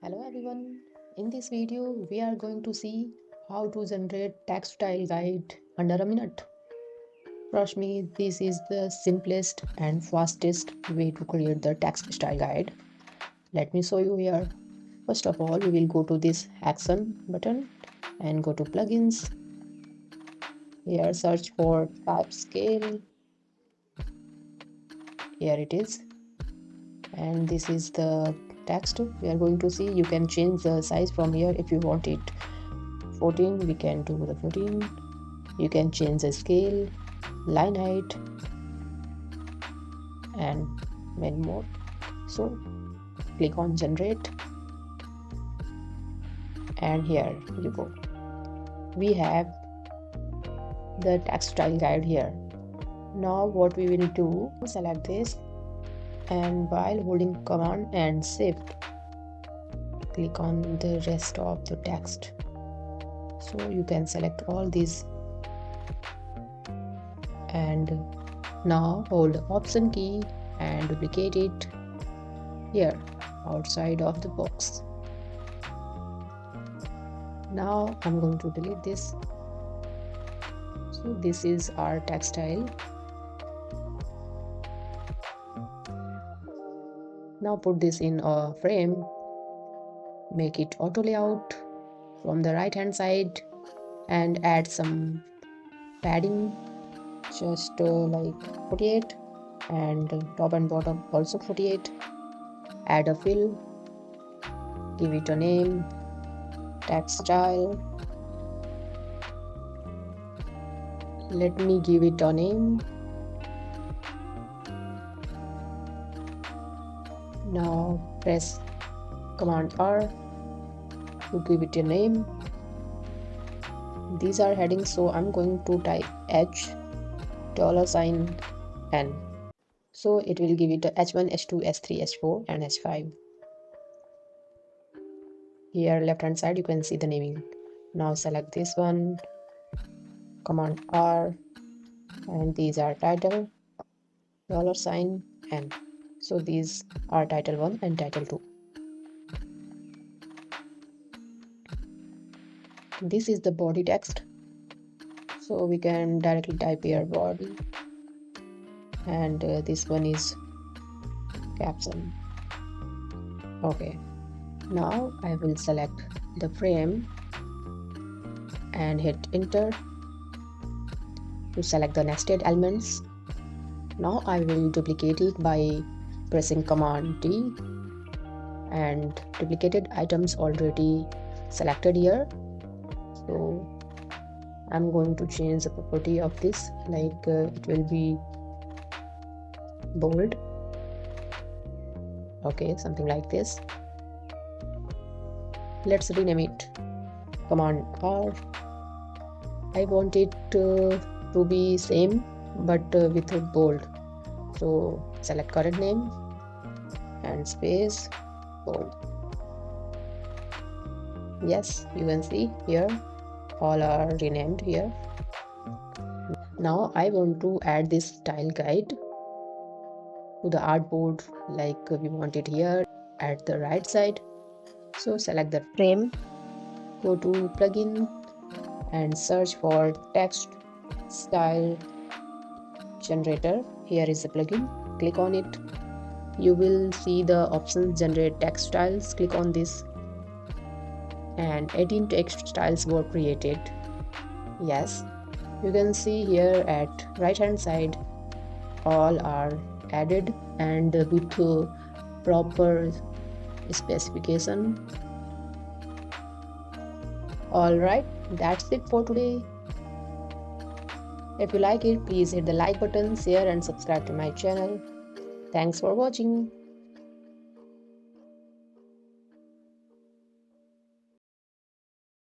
Hello everyone, in this video we are going to see how to generate text style guide under a minute. Trust me, this is the simplest and fastest way to create the text style guide. Let me show you here. First of all, we will go to this action button and go to plugins. Here search for type scale. Here it is. And this is the text we are going to see. You can change the size from here. If you want it 14, we can do the 14. You can change the scale, line height, and many more. So click on generate, and here you go. We have the text style guide here. Now what we will do, select this, and while holding command and shift, click on the rest of the text. So you can select all these, and now hold option key and duplicate it here outside of the box. Now I'm going to delete this. So this is our text style. Now put this in a frame, make it auto layout from the right hand side, and add some padding, just like 48, and top and bottom also 48. Add a fill, give it a name, text style. Let me give it a name. Now press Command R to give it a name. These are headings, so I'm going to type H $N. So it will give it a H1, H2, H3, H4 and H5. Here left hand side you can see the naming. Now select this one, Command R, and these are title $N. So these are title 1 and title 2. This is the body text, so we can directly type here body, and this one is caption. Okay, now I will select the frame and hit enter to select the nested elements. Now I will duplicate it by pressing Command D, and duplicated items already selected here. So I'm going to change the property of this, like it will be bold. Okay, something like this. Let's rename it Command R. I want it to be same but with a bold. So select current name and space bold. Yes, you can see here all are renamed here. Now I want to add this style guide to the artboard, like we want it here at the right side. So select the frame, go to plugin and search for text style generator. Here is the plugin, click on it. You will see the option generate text styles. Click on this, and 18 text styles were created. Yes, you can see here at right hand side all are added and with proper specification. Alright, that's it for today. If you like it, please hit the like button, share and subscribe to my channel. Thanks for watching.